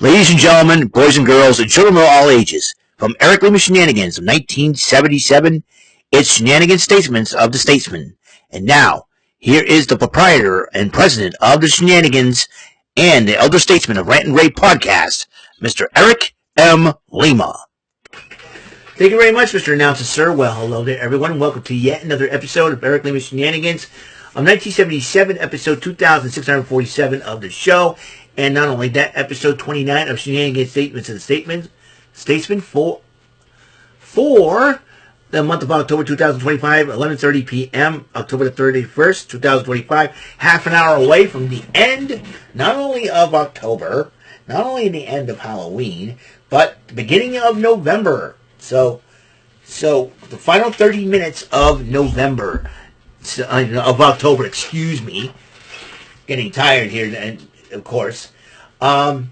Ladies and gentlemen, boys and girls, and children of all ages, from Eric Lima Shenanigans of 1977, it's Shenanigans Statesman of the Statesman. And now, here is the proprietor and president of the Shenanigans and the elder statesman of Rant and Rave podcast, Mr. Eric M. Lima. Thank you very much, Mr. Announcer, sir. Well, hello there, everyone. Welcome to yet another episode of Eric Lima Shenanigans of 1977, episode 2647 of the show. And not only that, episode 29 of Shenanigans Statements and Statesman for the month of October 2025, 11:30 p.m., October the 31st, 2025, half an hour away from the end, not only of October, not only the end of Halloween, but the beginning of November. So the final 30 minutes of November, of October, excuse me. Getting tired here, and of course. A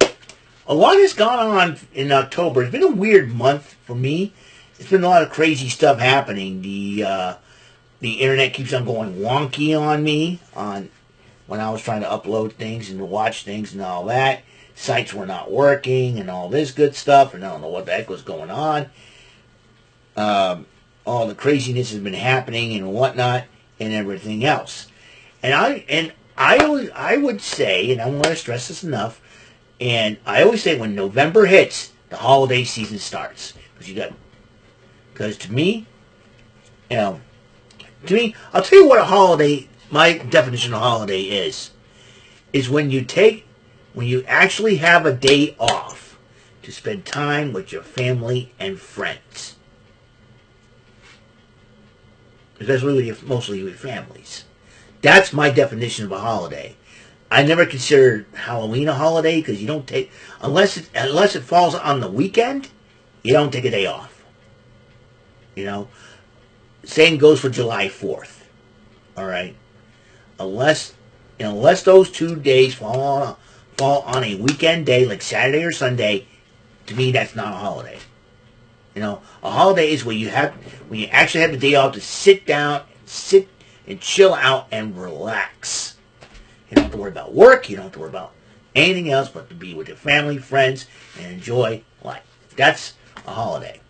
lot has gone on in October. It's been a weird month for me. It's been a lot of crazy stuff happening. The internet keeps on going wonky on me when I was trying to upload things and watch things and all that. Sites were not working and all this good stuff, and I don't know what the heck was going on. All the craziness has been happening and whatnot and everything else. And I would say, and I want to stress this enough, and I always say when November hits, the holiday season starts. Because to me, I'll tell you what a holiday, my definition of holiday is when you actually have a day off to spend time with your family and friends. Especially mostly with families. That's my definition of a holiday. I never consider Halloween a holiday because you don't take, unless it falls on the weekend, you don't take a day off. Same goes for July 4th. All right, unless those 2 days fall on a weekend day like Saturday or Sunday, to me that's not a holiday. A holiday is when you actually have the day off to sit and chill out and relax. You don't have to worry about work. You don't have to worry about anything else but to be with your family, friends, and enjoy life. That's a holiday.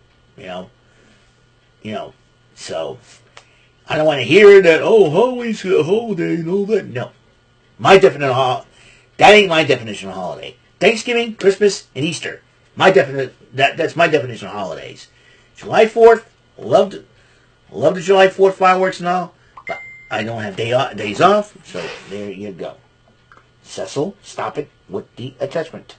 So I don't want to hear that, Halloween's a holiday and all that. No. That ain't my definition of holiday. Thanksgiving, Christmas, and Easter. That's my definition of holidays. July 4th, love the July 4th fireworks and all. I don't have days off, so there you go. Cecil, stop it with the attachment.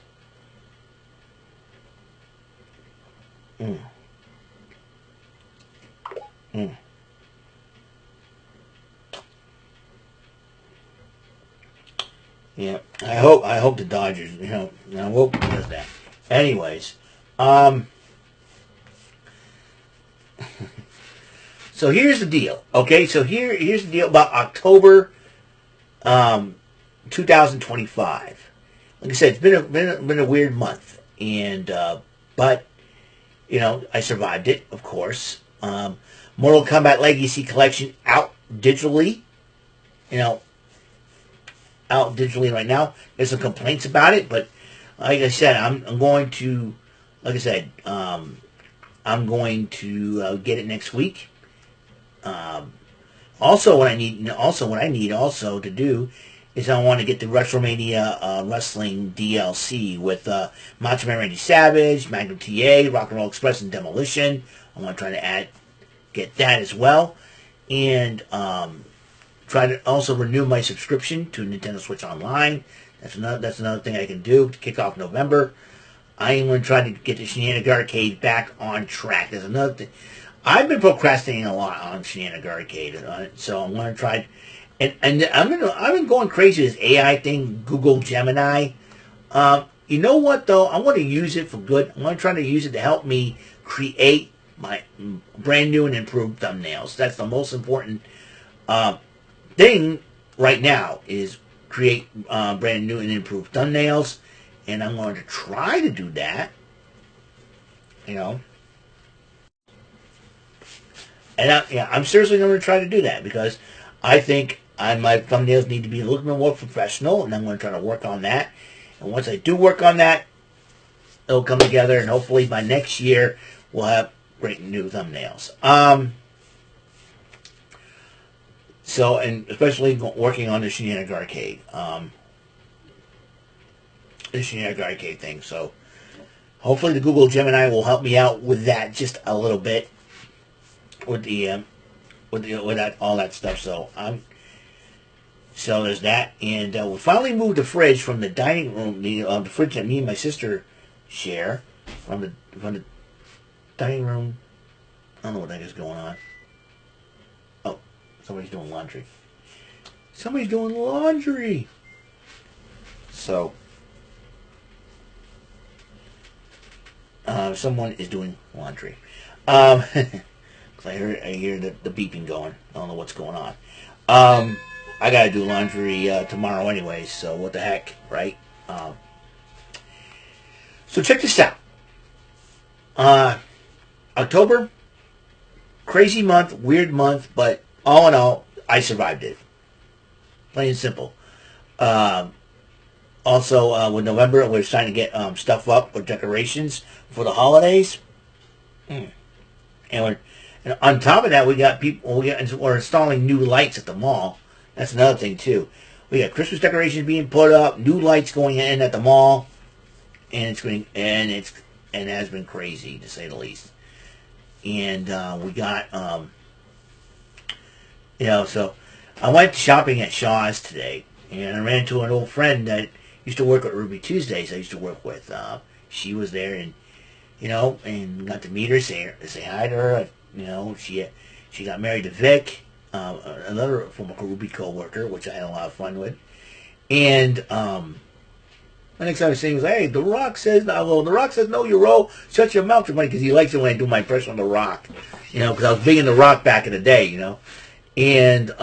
Yeah, I hope the Dodgers, I hope he does that. Anyways, so here's the deal, okay? So here's the deal about October 2025. Like I said, it's been a weird month, and but I survived it, of course. Mortal Kombat Legacy Collection out digitally, right now. There's some complaints about it, but like I said, I'm going to get it next week. Also, what I need to do is I want to get the WrestleMania wrestling DLC with Macho Man Randy Savage, Magnum TA, Rock and Roll Express, and Demolition. I want to try to get that as well, and try to also renew my subscription to Nintendo Switch Online. That's another thing I can do to kick off November. I am going to try to get the Shenanigan Arcade back on track. There's another thing. I've been procrastinating a lot on Shenanigan Arcade, so I'm going to try. And I've been going crazy with this AI thing, Google Gemini. You know what though? I want to use it for good. I'm going to try to use it to help me create my brand new and improved thumbnails. That's the most important thing right now is create brand new and improved thumbnails, and I'm going to try to do that. And I'm seriously going to try to do that because I think my thumbnails need to be a little bit more professional, and I'm going to try to work on that. And once I do work on that, it'll come together, and hopefully by next year we'll have great new thumbnails. So, and especially working on the Shenanigan Arcade. The Shenanigan Arcade thing. So, hopefully the Google Gemini will help me out with that just a little bit. With that, all that stuff. So, so there's that. And we finally moved the fridge from the dining room, the fridge that me and my sister share, from the dining room. I don't know what the heck is going on. Oh, somebody's doing laundry. Somebody's doing laundry. So, someone is doing laundry. I hear the beeping going. I don't know what's going on. I gotta do laundry tomorrow anyway, so what the heck, right? So check this out. October, crazy month, weird month, but all in all, I survived it. Plain and simple. Also, with November, we're starting to get stuff up with decorations for the holidays. And on top of that, we're installing new lights at the mall. That's another thing too. We got Christmas decorations being put up, new lights going in at the mall, and it has been crazy to say the least. And we got so I went shopping at Shaw's today, and I ran into an old friend that used to work at Ruby Tuesdays. I used to work with. She was there, and and got to meet her, say hi to her. She got married to Vic, another former Ruby co-worker, which I had a lot of fun with. And the next time I was saying was, "Hey, The Rock says no. The Rock says no. You roll. Shut your mouth, your money," because he likes it when I do my impression on The Rock. Because I was big in The Rock back in the day. And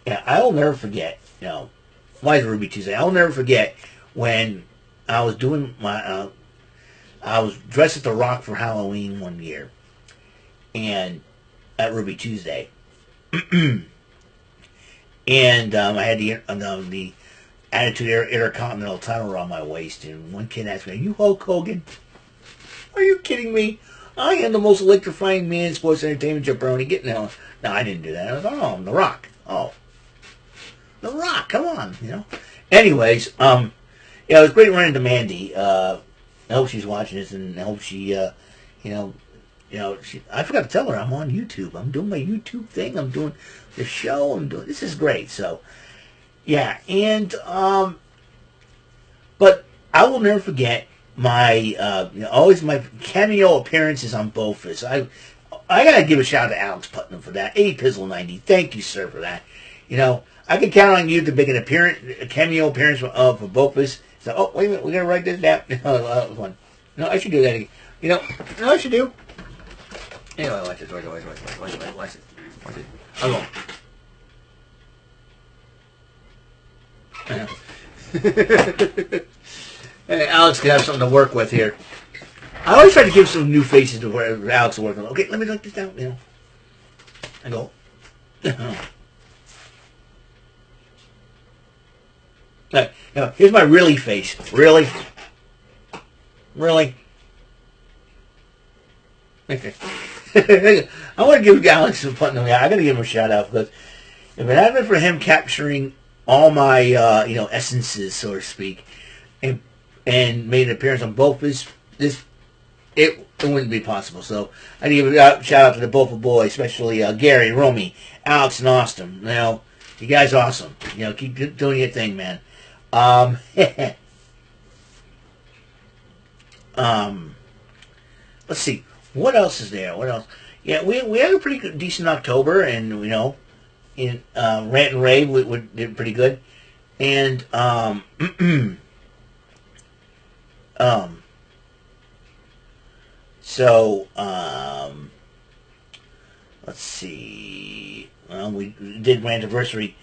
yeah, I'll never forget. Why is Ruby Tuesday? I'll never forget when I was doing my. I was dressed as The Rock for Halloween one year, and at Ruby Tuesday, and I had the Attitude Intercontinental title around my waist, and one kid asked me, "Are you Hulk Hogan? Are you kidding me? I am the most electrifying man in sports entertainment, jabroni." No, I didn't do that. I was like, "Oh, I'm The Rock. Oh, The Rock. Come on, Anyways, it was great running to Mandy. I hope she's watching this, and I hope she, I forgot to tell her I'm on YouTube. I'm doing my YouTube thing. I'm doing the show. This is great. So, yeah, and but I will never forget my always my cameo appearances on Bofus. I gotta give a shout out to Alex Putnam for that. A 90. Thank you, sir, for that. I can count on you to make a cameo appearance for Bofus. So, oh, wait a minute, we're going to write this down. That was fun. No, I should do that again. I should do. Anyway, watch this. Watch it. I'll go. Hey, Alex can have something to work with here. I always try to give some new faces to where Alex will work with. Okay, let me write this down. I go. Here's my really face. Really? Okay. I want to give Alex some fun. I got to give him a shout out because if it hadn't been for him capturing all my essences, so to speak, and made an appearance on both it wouldn't be possible. So I need to give a shout out to the both boys, especially Gary, Romy, Alex, and Austin. You guys are awesome. Keep doing your thing, man. Let's see. What else is there? What else? Yeah, we had a pretty good, decent October, and in Rant and Rave we did pretty good, and so let's see. Well, we did Rantiversary.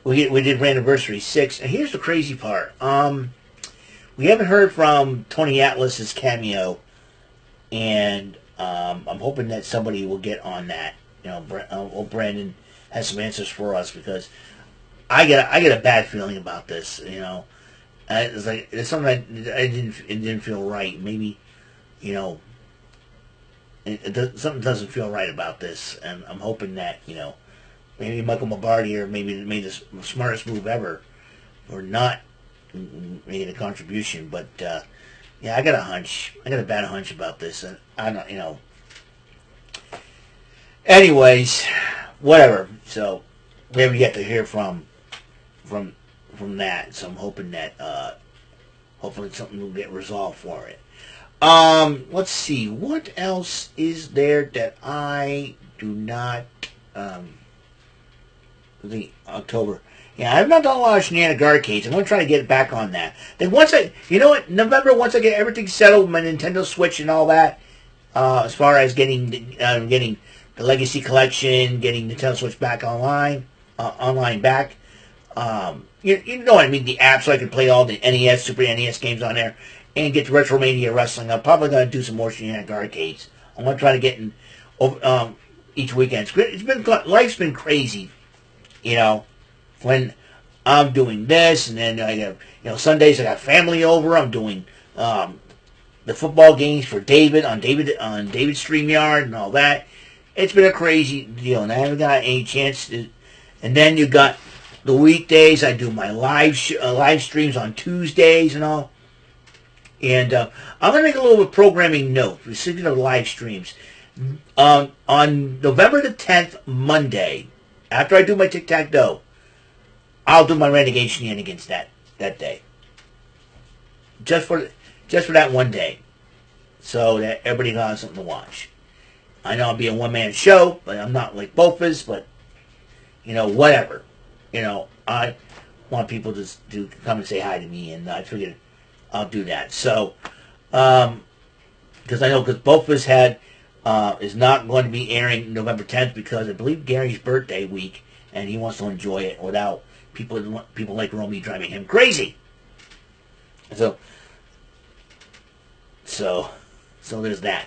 We did Rantiversary 6, and here's the crazy part. We haven't heard from Tony Atlas's cameo, and I'm hoping that somebody will get on that. Brandon has some answers for us because I get a bad feeling about this. It's like it's something that it didn't feel right. Maybe, you know, something doesn't feel right about this, and I'm hoping that, you know, maybe Michael McCarthy here maybe made the smartest move ever, or not made a contribution. But yeah, I got a hunch. I got a bad hunch about this, and I don't, you know. Anyways, whatever. So maybe we get to hear from that. So I'm hoping that hopefully something will get resolved for it. Let's see. What else is there that I do not the October? Yeah, I've not done a lot of Shenanigan arcades. I'm gonna try to get back on that. Then once you know what, November, once I get everything settled, my Nintendo Switch and all that, as far as getting the Legacy Collection, getting Nintendo Switch back online back. You know what I mean, the app, so I can play all the NES, Super NES games on there, and get to Retromania Wrestling. I'm probably going to do some more Shenanigan arcades. I'm going to try to get in each weekend. Life's been crazy, you know, when I'm doing this, and then I got, you know, Sundays I got family over. I'm doing the football games for David on David's StreamYard and all that. It's been a crazy deal, and I haven't got any chance to. And then you got the weekdays. I do my live streams on Tuesdays and all. And I'm going to make a little programming note. Speaking of live streams, on November the 10th, Monday, after I do my tic-tac-toe, I'll do my Renegade Shenanigans that day. Just for that one day. So that everybody has something to watch. I know I'll be a one-man show, but I'm not like Bofus, but, you know, whatever. You know, I want people to come and say hi to me, and I figured I'll do that. So, because I know, because Bofus is not going to be airing November 10th because I believe Gary's birthday week, and he wants to enjoy it without people like Romy driving him crazy. So there's that.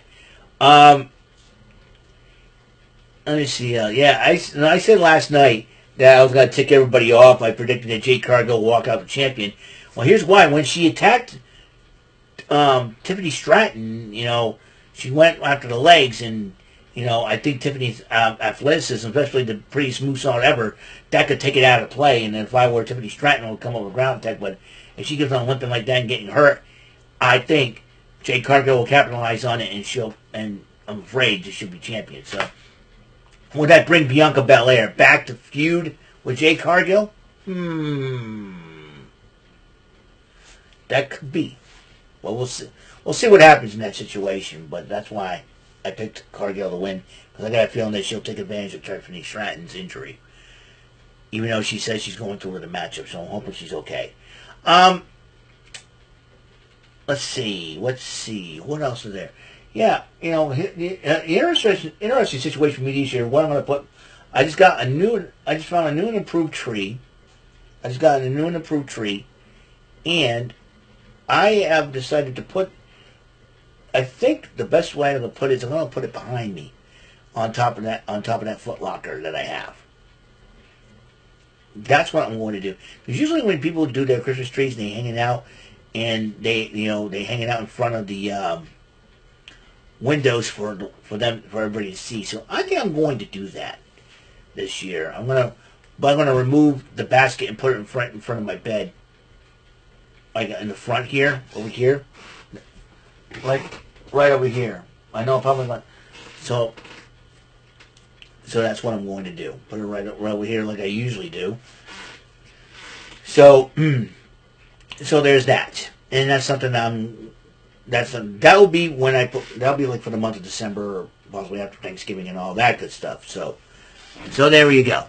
Let me see. Yeah, I said last night that I was going to tick everybody off. I predicted that Jade Cargill will walk out the champion. Well, here's why. When she attacked Tiffany Stratton, you know, she went after the legs, and, you know, I think Tiffany's athleticism, especially the prettiest movesaw ever, that could take it out of play. And if I were Tiffany Stratton, I would come up with ground attack. But if she keeps on limping like that and getting hurt, I think Jade Cargill will capitalize on it, and I'm afraid she'll be champion. So, would that bring Bianca Belair back to feud with Jade Cargill? That could be. Well, we'll see. We'll see what happens in that situation, but that's why I picked Cargill to win, because I got a feeling that she'll take advantage of Tiffany Stratton's injury, even though she says she's going through with the matchup, so I'm hoping she's okay. Let's see. What else is there? Yeah, you know, the interesting situation for me this year. What I'm going to put, I just found a new and improved tree. And I have decided to put, I think the best way I'm going to put it is I'm going to put it behind me, on top of that Foot Locker that I have. That's what I'm going to do. Because usually when people do their Christmas trees, they hanging out, and they hanging out in front of the windows for everybody to see. So I think I'm going to do that this year. I'm gonna remove the basket and put it in front of my bed, like in the front here, over here, like right over here. I know I'm probably not. So that's what I'm going to do. Put it right over here, like I usually do. So there's that, and that's something that'll be like for the month of December, or possibly after Thanksgiving and all that good stuff. So there you go.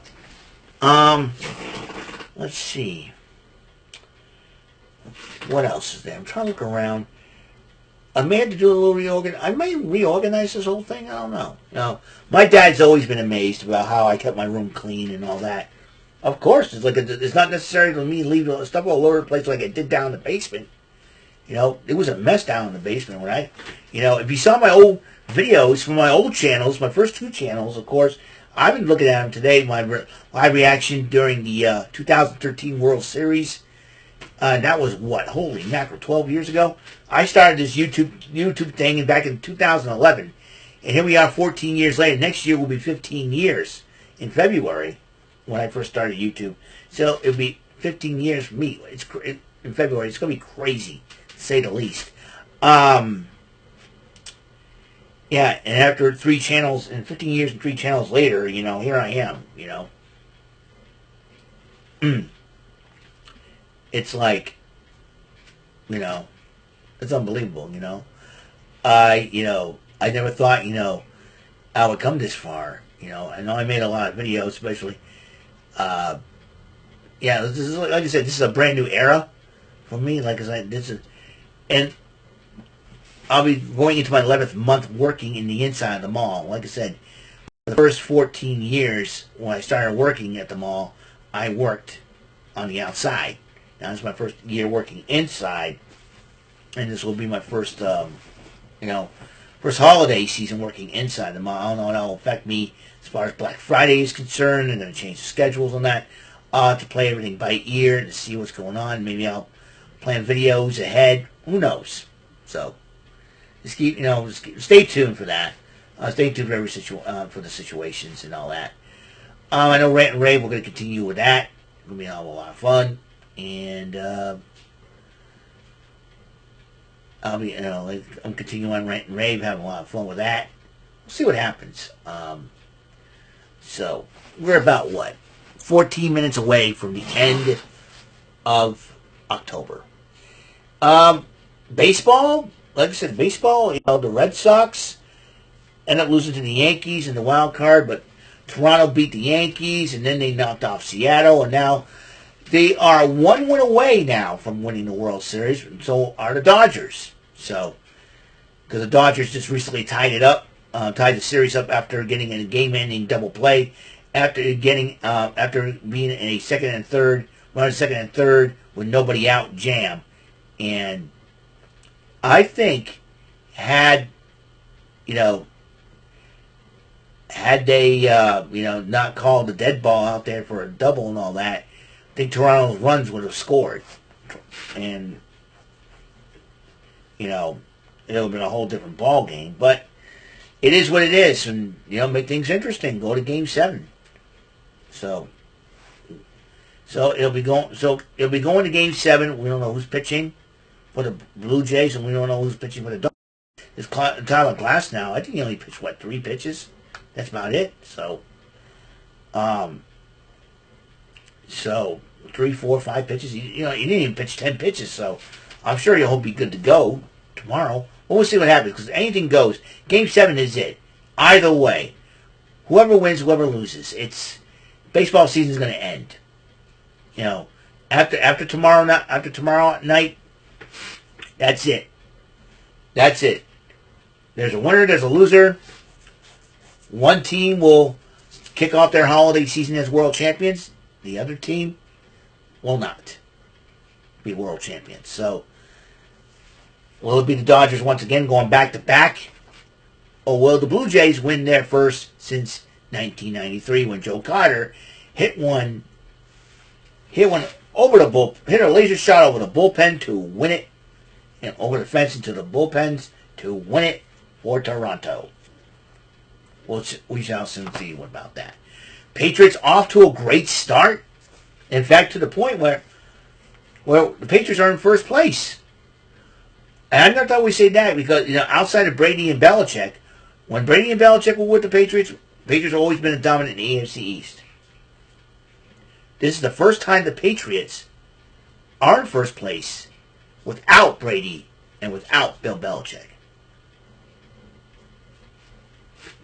Let's see. What else is there? I'm trying to look around. I may have to do a little reorganize. I may reorganize this whole thing. I don't know. You know, my dad's always been amazed about how I kept my room clean and all that. Of course, it's not necessary for me to leave stuff all over the place like I did down in the basement. You know, it was a mess down in the basement when if you saw my old videos from my old channels, my first two channels, of course, I've been looking at them today, my reaction during the 2013 World Series. That was what? Holy mackerel, 12 years ago? I started this YouTube thing back in 2011. And here we are 14 years later. Next year will be 15 years in February when I first started YouTube. So it'll be 15 years for me. In February. It's going to be crazy, to say the least. Yeah, and after 3 channels, and 15 years and 3 channels later, here I am, It's like, it's unbelievable, I never thought, I would come this far, I know I made a lot of videos, especially, this is, like I said, this is a brand new era for me, like I said, and I'll be going into my 11th month working in the inside of the mall. Like I said, for the first 14 years when I started working at the mall, I worked on the outside. Now this is my first year working inside, and this will be my first, first holiday season working inside the mall. I don't know how that'll affect me as far as Black Friday is concerned. I'm going to change the schedules on that to play everything by ear and to see what's going on. Maybe I'll plan videos ahead. Who knows? So just keep, stay tuned for that. Stay tuned for for the situations and all that. I know Rant and Rave, we're going to continue with that. It's going to be a lot of fun. And I'll be, I'm continuing on Rant and Rave, having a lot of fun with that. We'll see what happens. So, we're about, 14 minutes away from the end of October. Baseball, like I said, the Red Sox ended up losing to the Yankees in the wild card, but Toronto beat the Yankees, and then they knocked off Seattle, and now they are 1 win away now from winning the World Series, and so are the Dodgers. So, because the Dodgers just recently tied the series up after getting in a game-ending double play, after being in a second and third with nobody out jam, and I think had they not called the dead ball out there for a double and all that, I think Toronto's runs would have scored, and it would have been a whole different ball game. But it is what it is, and make things interesting. Go to Game 7. So it'll be going to Game 7. We don't know who's pitching for the Blue Jays, and we don't know who's pitching for the Dodgers. It's Tyler Glass now. I think he only pitched 3 pitches. That's about it. So 3, 4, 5 pitches. He didn't even pitch 10 pitches. So I'm sure he'll be good to go tomorrow. But we'll see what happens, because anything goes. Game 7 is it. Either way, whoever wins, whoever loses, baseball season is going to end. After tomorrow night, that's it. That's it. There's a winner, there's a loser. One team will kick off their holiday season as world champions. The other team will not be world champions. So, will it be the Dodgers once again going back to back? Or will the Blue Jays win their first since 1993 when Joe Carter hit a laser shot over the bullpen to win it, and over the fence into the bullpens to win it for Toronto. We shall soon see what about that. Patriots off to a great start. In fact, to the point where the Patriots are in first place. And I never thought we'd say that, because outside of Brady and Belichick, when Brady and Belichick were with the Patriots have always been a dominant in the AFC East. This is the first time the Patriots are in first place without Brady and without Bill Belichick.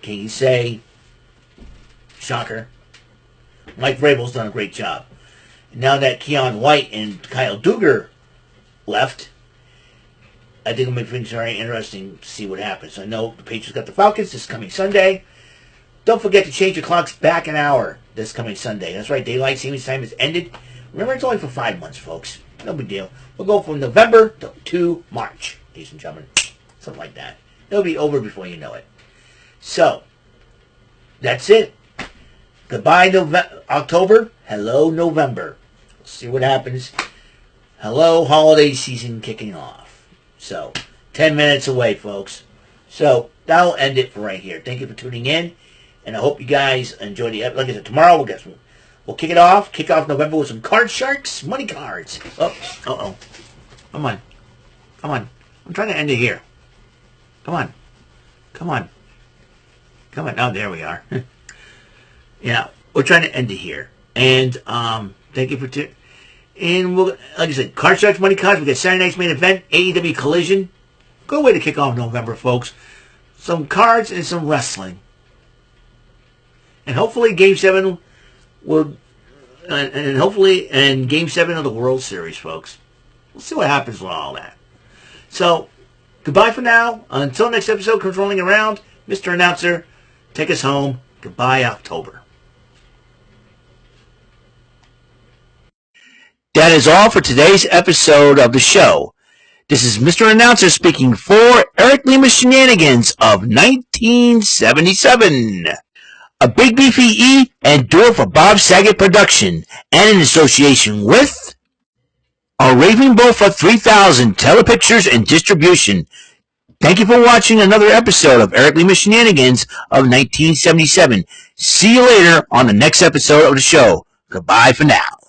Can you say, shocker? Mike Vrabel's done a great job. Now that Keon White and Kyle Duggar left, I think it'll make things very interesting to see what happens. I know the Patriots got the Falcons this coming Sunday. Don't forget to change your clocks back an hour this coming Sunday. That's right, daylight savings time has ended. Remember, it's only for 5 months, folks. No big deal. We'll go from November to March, ladies and gentlemen. Something like that. It'll be over before you know it. So, that's it. Goodbye, October. Hello, November. We'll see what happens. Hello, holiday season kicking off. So, 10 minutes away, folks. So, that'll end it for right here. Thank you for tuning in, and I hope you guys enjoy the episode. Like I said, tomorrow we'll kick it off. Kick off November with some Card Sharks money cards. Oh, uh-oh. Come on. I'm trying to end it here. Come on. Oh, there we are. Yeah, we're trying to end it here. And thank you for tuning. And we'll, like I said, Card Sharks money cards. We got Saturday night's main event, AEW Collision. Good way to kick off November, folks. Some cards and some wrestling. And hopefully Game 7 will... and Game 7 of the World Series, folks. We'll see what happens with all that. So, goodbye for now. Until next episode comes rolling around, Mr. Announcer, take us home. Goodbye, October. That is all for today's episode of the show. This is Mr. Announcer speaking for Eric Lima Shenanigans of 1977. A Big Beefy E and do it for Bob Saget production, and in association with a Raving Bull for 3000 Telepictures and Distribution. Thank you for watching another episode of Eric Lima Shenanigans of 1977. See you later on the next episode of the show. Goodbye for now.